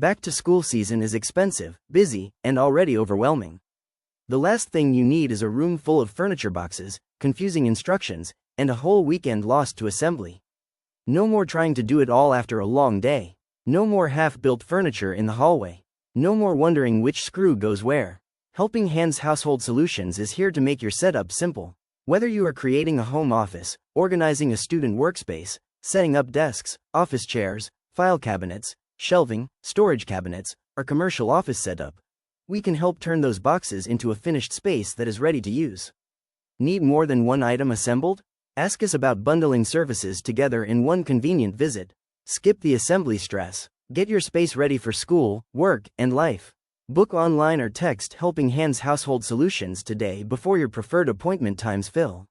Back to school season is expensive, busy, and already overwhelming. The last thing you need is a room full of furniture boxes, confusing instructions, and a whole weekend lost to assembly. No more trying to do it all after a long day. No more half-built furniture in the hallway. No more wondering which screw goes where. Helping Hands Household Solutions is here to make your setup simple. Whether you are creating a home office, organizing a student workspace, setting up desks, office chairs, file cabinets, shelving, storage cabinets, or commercial office setup, we can help turn those boxes into a finished space that is ready to use. Need more than one item assembled? Ask us about bundling services together in one convenient visit. Skip the assembly stress. Get your space ready for school, work, and life. Book online or text Helping Hands Household Solutions today before your preferred appointment times fill.